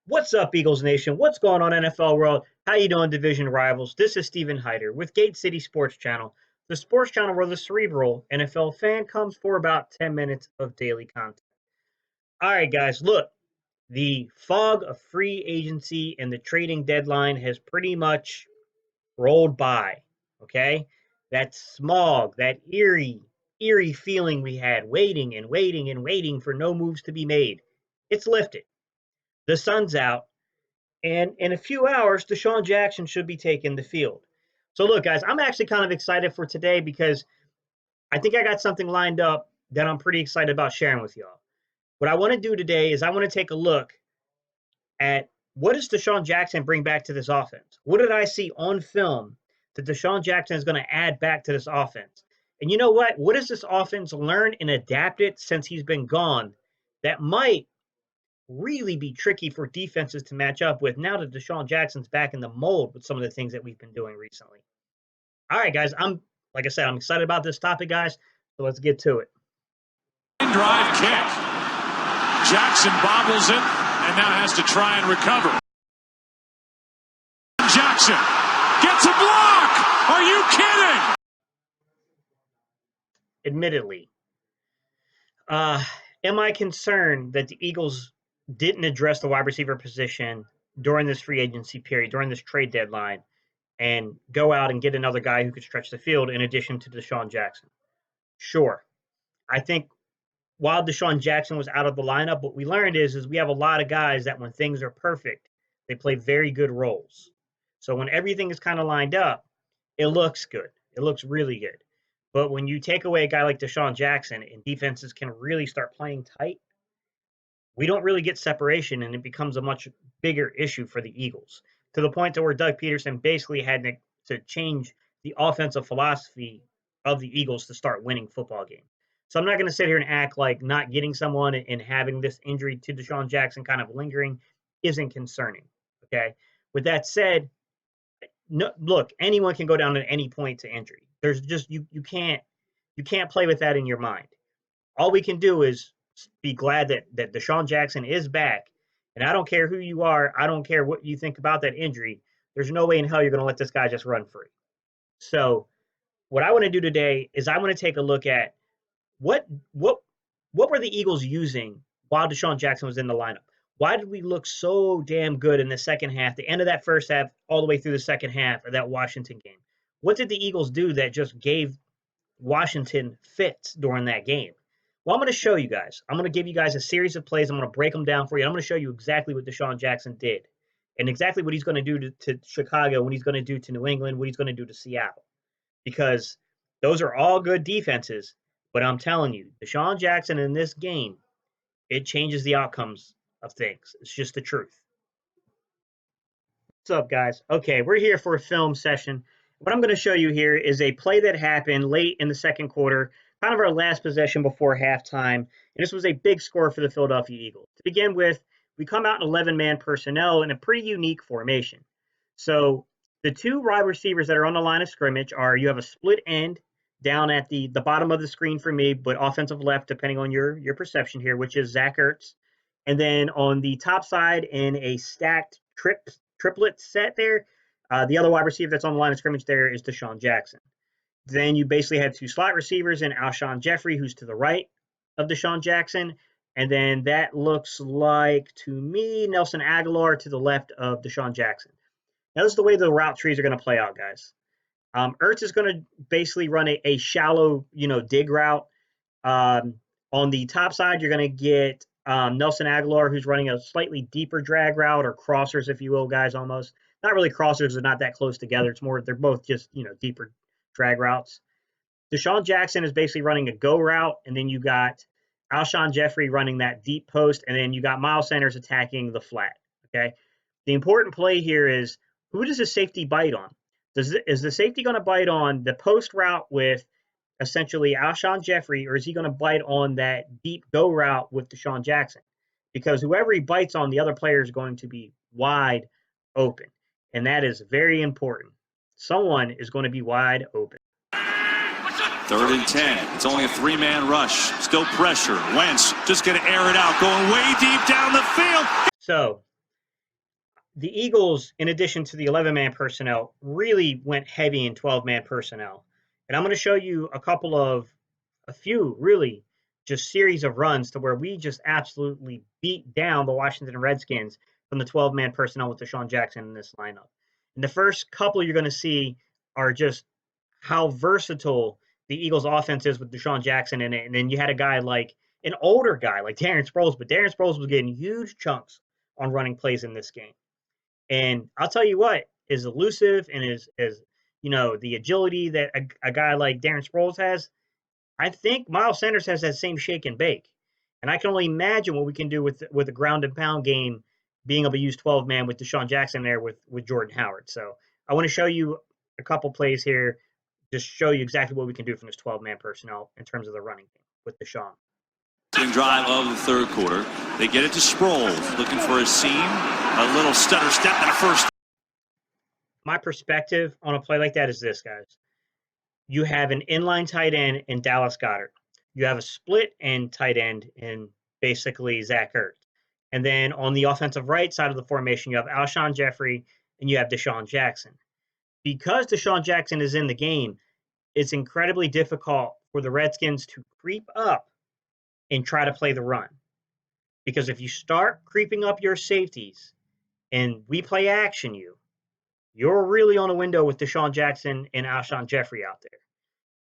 What's up, Eagles Nation? What's going on, NFL world? How you doing, division rivals? This is Steven Hyder with Gate City Sports Channel, the sports channel where the cerebral NFL fan comes for about 10 minutes of daily content. All right, guys, look, the fog of free agency and the trading deadline has pretty much rolled by, okay? That smog, that eerie feeling we had waiting and waiting and waiting for no moves to be made, it's lifted. The sun's out. And in a few hours, Desean Jackson should be taking the field. So, look, guys, I'm actually kind of excited for today because I think I got something lined up that I'm pretty excited about sharing with y'all. What I want to do today is I want to take a look at what does Desean Jackson bring back to this offense? What did I see on film that Desean Jackson is going to add back to this offense? And you know what? What has this offense learned and adapted since he's been gone that might really be tricky for defenses to match up with now that Desean Jackson's back in the mold with some of the things that we've been doing recently. All right, guys, like I said, I'm excited about this topic, guys. So let's get to it. Drive kick. Jackson bobbles it and now has to try and recover. Jackson gets a block. Are you kidding? Admittedly, am I concerned that the Eagles didn't address the wide receiver position during this free agency period, during this trade deadline, and go out and get another guy who could stretch the field in addition to Desean Jackson? Sure. I think while Desean Jackson was out of the lineup, what we learned is we have a lot of guys that when things are perfect, they play very good roles. So when everything is kind of lined up, it looks good. It looks really good. But when you take away a guy like Desean Jackson and defenses can really start playing tight, we don't really get separation, and it becomes a much bigger issue for the Eagles, to the point to where Doug Peterson basically had to change the offensive philosophy of the Eagles to start winning football games. So I'm not going to sit here and act like not getting someone and having this injury to Desean Jackson kind of lingering isn't concerning, okay? With that said, no, look, anyone can go down at any point to injury. There's just you can't play with that in your mind. All we can do is be glad that Desean Jackson is back. And I don't care who you are. I don't care what you think about that injury. There's no way in hell you're going to let this guy just run free. So what I want to do today is I want to take a look at what were the Eagles using while Desean Jackson was in the lineup? Why did we look so damn good in the second half, the end of that first half, all the way through the second half of that Washington game? What did the Eagles do that just gave Washington fits during that game? Well, I'm going to show you guys. I'm going to give you guys a series of plays. I'm going to break them down for you. I'm going to show you exactly what Desean Jackson did and exactly what he's going to do to Chicago, what he's going to do to New England, what he's going to do to Seattle. Because those are all good defenses. But I'm telling you, Desean Jackson in this game, it changes the outcomes of things. It's just the truth. What's up, guys? Okay, we're here for a film session. What I'm going to show you here is a play that happened late in the second quarter, kind of our last possession before halftime. And this was a big score for the Philadelphia Eagles. To begin with, we come out in 11-man personnel in a pretty unique formation. So the two wide receivers that are on the line of scrimmage are, you have a split end down at the bottom of the screen for me, but offensive left, depending on your perception here, which is Zach Ertz. And then on the top side in a stacked triplet set there, the other wide receiver that's on the line of scrimmage there is Desean Jackson. Then you basically had two slot receivers in Alshon Jeffrey, who's to the right of Desean Jackson. And then that looks like, to me, Nelson Aguilar to the left of Desean Jackson. Now, this is the way the route trees are going to play out, guys. Ertz is going to basically run a shallow, dig route. On the top side, you're going to get Nelson Aguilar, who's running a slightly deeper drag route, or crossers, if you will, guys, almost. Not really crossers, they're not that close together. It's more, they're both just, deeper drag routes. Desean Jackson is basically running a go route, and then you got Alshon Jeffrey running that deep post, and then you got Miles Sanders attacking the flat, okay? The important play here is, who does the safety bite on? Is the safety going to bite on the post route with essentially Alshon Jeffrey, or is he going to bite on that deep go route with Desean Jackson? Because whoever he bites on, the other player is going to be wide open, and that is very important. Someone is going to be wide open. 3rd and 10. It's only a 3-man rush. Still pressure. Wentz just going to air it out, going way deep down the field. So the Eagles, in addition to the 11-man personnel, really went heavy in 12-man personnel. And I'm going to show you a few really just series of runs to where we just absolutely beat down the Washington Redskins from the 12-man personnel with Desean Jackson in this lineup. And the first couple you're going to see are just how versatile the Eagles offense is with Desean Jackson in it. And then you had a guy like an older guy like Darren Sproles, but Darren Sproles was getting huge chunks on running plays in this game. And I'll tell you what, is elusive and is the agility that a guy like Darren Sproles has. I think Miles Sanders has that same shake and bake, and I can only imagine what we can do with a ground and pound game, being able to use 12 man with Desean Jackson there with Jordan Howard. So I want to show you a couple plays here, just show you exactly what we can do from this 12 man personnel in terms of the running game with Desean. Drive of the third quarter. They get it to Sproles, looking for a seam, a little stutter step and a first. My perspective on a play like that is this, guys. You have an inline tight end in Dallas Goedert. You have a split end tight end in basically Zach Ertz. And then on the offensive right side of the formation, you have Alshon Jeffrey and you have Desean Jackson. Because Desean Jackson is in the game, it's incredibly difficult for the Redskins to creep up and try to play the run. Because if you start creeping up your safeties and we play action you're really on a window with Desean Jackson and Alshon Jeffrey out there.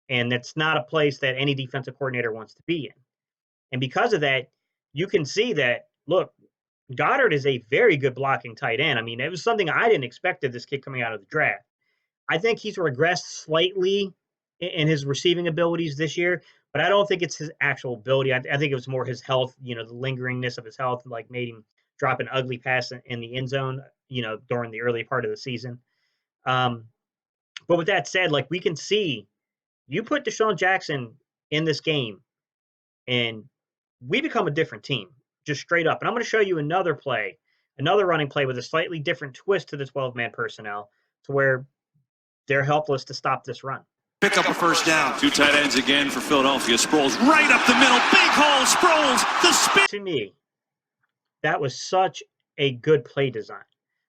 And that's not a place that any defensive coordinator wants to be in. And because of that, you can see that, look, Goddard is a very good blocking tight end. I mean, it was something I didn't expect of this kid coming out of the draft. I think he's regressed slightly in his receiving abilities this year, but I don't think it's his actual ability. I think it was more his health, the lingeringness of his health, like made him drop an ugly pass in the end zone, during the early part of the season. But with that said, like we can see, you put Desean Jackson in this game, and we become a different team, just straight up. And I'm going to show you another play, another running play with a slightly different twist to the 12-man personnel, to where they're helpless to stop this run. Pick up a first down. Two tight ends again for Philadelphia. Sproles right up the middle. Big hole. Sproles. The spin. To me, that was such a good play design.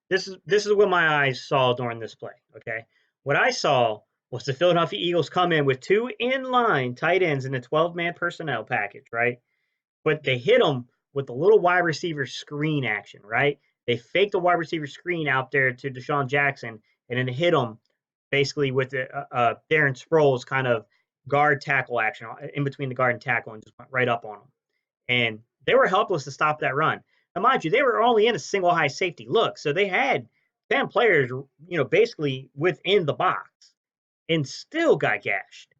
This is what my eyes saw during this play. Okay, what I saw was the Philadelphia Eagles come in with two inline tight ends in the 12-man personnel package, right? But they hit them with the little wide receiver screen action, right? They faked the wide receiver screen out there to Desean Jackson, and then hit him basically with Darren Sproles kind of guard tackle action in between the guard and tackle, and just went right up on him. And they were helpless to stop that run. Now, mind you, they were only in a single high safety look, so they had 10 players, basically within the box, and still got gashed.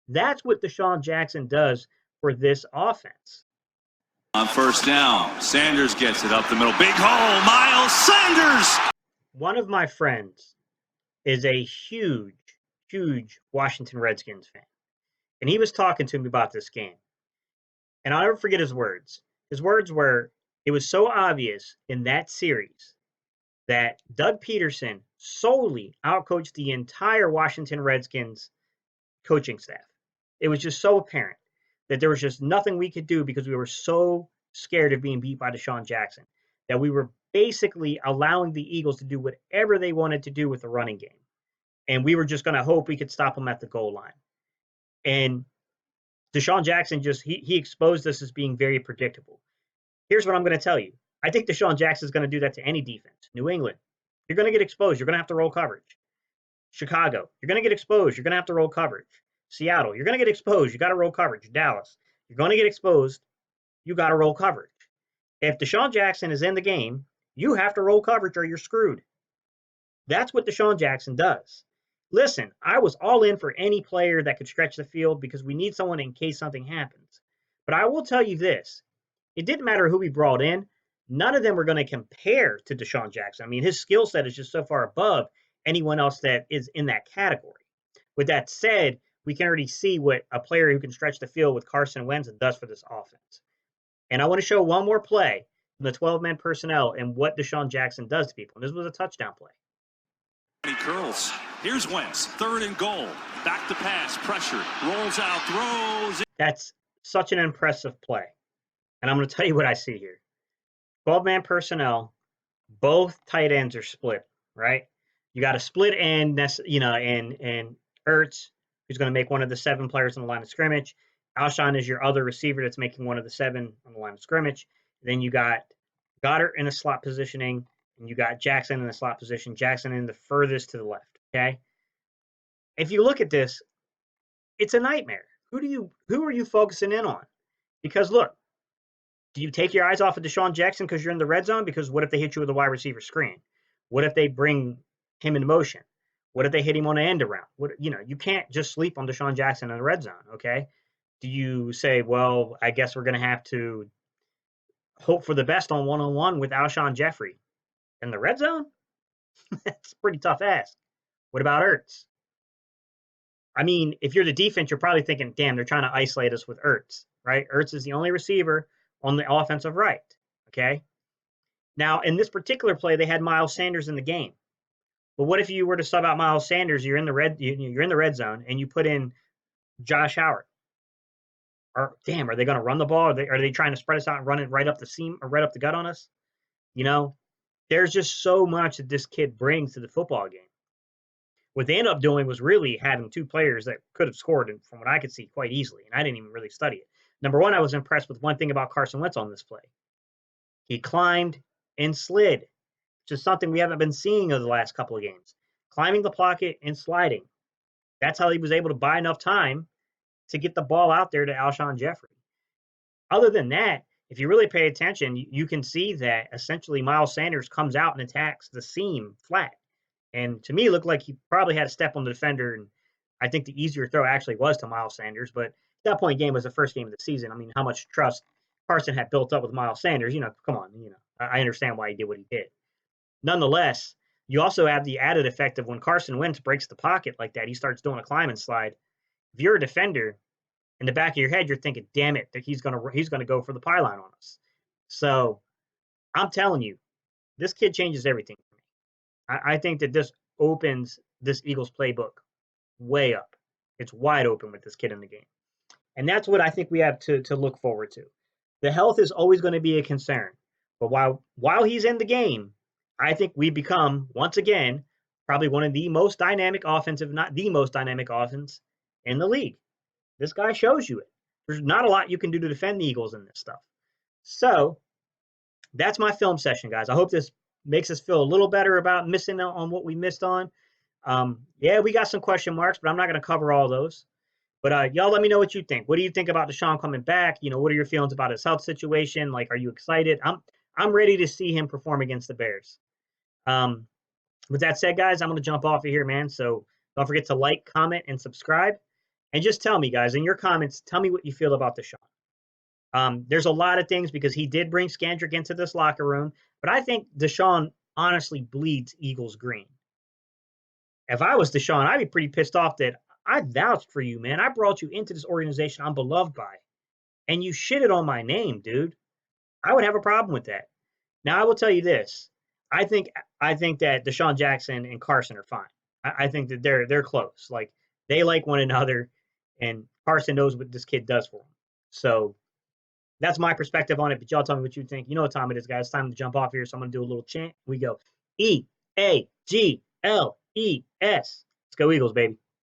That's what Desean Jackson does for this offense. On first down, Sanders gets it up the middle. Big hole, Miles Sanders! One of my friends is a huge, huge Washington Redskins fan. And he was talking to me about this game. And I'll never forget his words. His words were, it was so obvious in that series that Doug Peterson solely outcoached the entire Washington Redskins coaching staff. It was just so apparent that there was just nothing we could do because we were so scared of being beat by Desean Jackson that we were basically allowing the Eagles to do whatever they wanted to do with the running game. And we were just going to hope we could stop them at the goal line. And Desean Jackson he exposed us as being very predictable. Here's what I'm going to tell you. I think Desean Jackson is going to do that to any defense. New England, you're going to get exposed. You're going to have to roll coverage. Chicago, you're going to get exposed. You're going to have to roll coverage. Seattle, you're going to get exposed. You got to roll coverage. Dallas, you're going to get exposed. You got to roll coverage. If Desean Jackson is in the game, you have to roll coverage or you're screwed. That's what Desean Jackson does. Listen, I was all in for any player that could stretch the field because we need someone in case something happens. But I will tell you this. It didn't matter who we brought in. None of them were going to compare to Desean Jackson. I mean, his skill set is just so far above anyone else that is in that category. With that said, we can already see what a player who can stretch the field with Carson Wentz does for this offense. And I want to show one more play from the 12-man personnel and what Desean Jackson does to people. And this was a touchdown play. He curls. Here's Wentz, 3rd and goal. Back to pass, pressure, rolls out, throws. That's such an impressive play. And I'm going to tell you what I see here. 12-man personnel, both tight ends are split, right? You got a split end, and Ertz, who's going to make one of the 7 players on the line of scrimmage. Alshon is your other receiver that's making one of the 7 on the line of scrimmage. Then you got Goddard in a slot positioning, and you got Jackson in the slot position. Jackson in the furthest to the left. Okay, if you look at this, it's a nightmare. Who are you focusing in on? Because look, do you take your eyes off of Desean Jackson because you're in the red zone? Because what if they hit you with a wide receiver screen? What if they bring him in motion? What if they hit him on an end around? You can't just sleep on Desean Jackson in the red zone, okay? Do you say, well, I guess we're going to have to hope for the best on one-on-one with Alshon Jeffrey in the red zone? That's a pretty tough ask. What about Ertz? I mean, if you're the defense, you're probably thinking, damn, they're trying to isolate us with Ertz, right? Ertz is the only receiver on the offensive right, okay? Now, in this particular play, they had Miles Sanders in the game. But what if you were to sub out Miles Sanders? You're in the red zone, and you put in Josh Howard. Or damn, are they going to run the ball? Are they trying to spread us out and run it right up the seam or right up the gut on us? You know, there's just so much that this kid brings to the football game. What they ended up doing was really having 2 players that could have scored, and from what I could see, quite easily. And I didn't even really study it. Number one, I was impressed with one thing about Carson Wentz on this play. He climbed and slid, which is something we haven't been seeing over the last couple of games. Climbing the pocket and sliding. That's how he was able to buy enough time to get the ball out there to Alshon Jeffrey. Other than that, if you really pay attention, you can see that essentially Miles Sanders comes out and attacks the seam flat. And to me, it looked like he probably had a step on the defender. And I think the easier throw actually was to Miles Sanders. But at that point, game was the first game of the season. I mean, how much trust Carson had built up with Miles Sanders? Come on, I understand why he did what he did. Nonetheless, you also have the added effect of when Carson Wentz breaks the pocket like that, he starts doing a climb and slide. If you're a defender, in the back of your head, you're thinking, "Damn it, that he's gonna go for the pylon on us." So I'm telling you, this kid changes everything for me. I think that this opens this Eagles playbook way up. It's wide open with this kid in the game. And that's what I think we have to look forward to. The health is always going to be a concern. But while he's in the game, I think we become, once again, probably one of the most dynamic offensive, not the most dynamic offense in the league. This guy shows you it. There's not a lot you can do to defend the Eagles in this stuff. So that's my film session, guys. I hope this makes us feel a little better about missing out on what we missed on. Yeah, we got some question marks, but I'm not going to cover all those. But y'all let me know what you think. What do you think about Desean coming back? What are your feelings about his health situation? Like, are you excited? I'm ready to see him perform against the Bears. With that said, guys, I'm going to jump off of here, man. So don't forget to like, comment, and subscribe. And just tell me, guys, in your comments, tell me what you feel about Desean. There's a lot of things because he did bring Scandrick into this locker room, but I think Desean honestly bleeds Eagles green. If I was Desean, I'd be pretty pissed off that I vouched for you, man. I brought you into this organization I'm beloved by, and you shitted on my name, dude. I would have a problem with that. Now, I will tell you this. I think that Desean Jackson and Carson are fine. I think that they're close. Like, they like one another, and Carson knows what this kid does for him. So that's my perspective on it. But y'all tell me what you think. You know what time it is, guys. It's time to jump off here. So I'm gonna do a little chant. We go EAGLES. Let's go Eagles, baby.